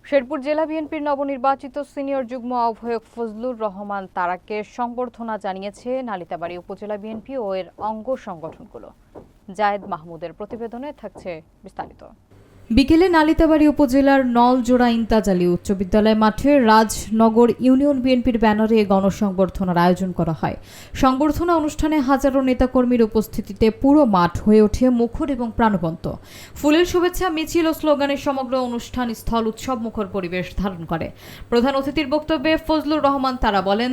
শেরপুর জেলা বিএনপির নবনির্বাচিত সিনিয়র যুগ্ম আহ্বায়ক ফজলুর রহমান তারাকে সংবর্ধনা জানিয়েছে নালিতাবাড়ী উপজেলা বিএনপি ও এর অঙ্গ সংগঠনগুলো। জায়েদ মাহমুদের প্রতিবেদনে থাকছে বিস্তারিত। বিকেলে নালিতাবাড়ী উপজেলার নলজোড়া ইমতাজ আলী উচ্চ বিদ্যালয় মাঠে রাজনগর ইউনিয়ন বিএনপির ব্যানারে গণসংবর্ধনার আয়োজন করা হয়। সংবর্ধনা অনুষ্ঠানে হাজারো নেতাকর্মীর উপস্থিতিতে পুরো মাঠ হয়ে ওঠে মুখর এবং প্রাণবন্ত। ফুলের শুভেচ্ছা মিছিল ও স্লোগানের সমগ্র অনুষ্ঠান স্থল উৎসব মুখর পরিবেশ ধারণ করে। প্রধান অতিথির বক্তব্যে ফজলুর রহমান তারা বলেন,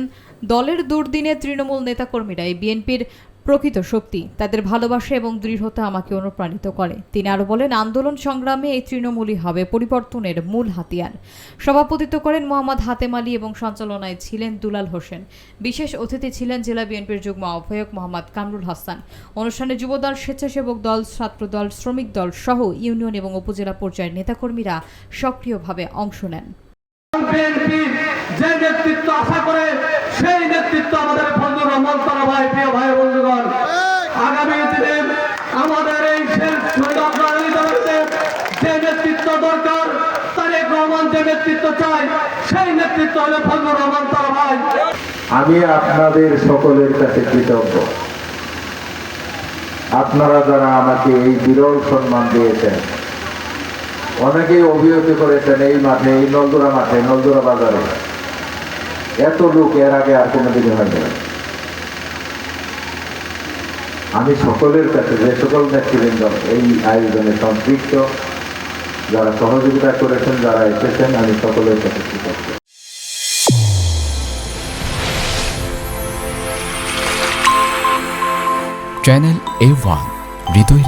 দলের দুর্দিনে তৃণমূল নেতাকর্মীরা এই বিএনপির প্রকৃত শক্তি, তাদের ভালোবাসা এবং দৃঢ়তা আমাকে অনুপ্রাণিত করে। তিনি আরও বলেন, আন্দোলন সংগ্রামে এই তৃণমূলই হবে পরিবর্তনের মূল হাতিয়ার। সভাপতিত্ব করেন মোহাম্মদ হাতেম আলী এবং সঞ্চালনায় ছিলেন দুলাল হোসেন। বিশেষ অতিথি ছিলেন জেলা বিএনপির যুগ্ম আহ্বায়ক মোহাম্মদ কামরুল হাসান। অনুষ্ঠানে যুবদল, স্বেচ্ছাসেবক দল, ছাত্রদল, শ্রমিক দল সহ ইউনিয়ন এবং উপজেলা পর্যায়ের নেতাকর্মীরা সক্রিয়ভাবে অংশ নেন। যে নেতৃত্ব আশা করে সেই নেতৃত্ব আমাদের ফজলুর রহমান তারা ভাই, প্রিয় ভাই বন্ধুগণ, আগামী দিনে আমাদের এই যে নেতৃত্ব দরকার, তারেক রহমান যে নেতৃত্ব চাই, সেই নেতৃত্ব হলো ফজলুর রহমান তারা ভাই। আমি আপনাদের সকলের কাছে কৃতজ্ঞ। আপনারা যারা আমাকে এই বিরল সম্মান দিয়েছেন, অনেকেই অভিহিত করেছেন এই মাঠে, এই নলদোড়া মাঠে, নলদোড়া বাজারে এত লোক এর আগে আর কোনোদিন হয়নি। আমি সকলের কাছে, যে সকল নেতৃবৃন্দ এই আয়োজনে সম্পৃক্ত, যারা সহযোগিতা করেছেন, যারা এসেছেন, আমি সকলের কাছে কৃতজ্ঞ। চ্যানেল A1 হৃদয়ের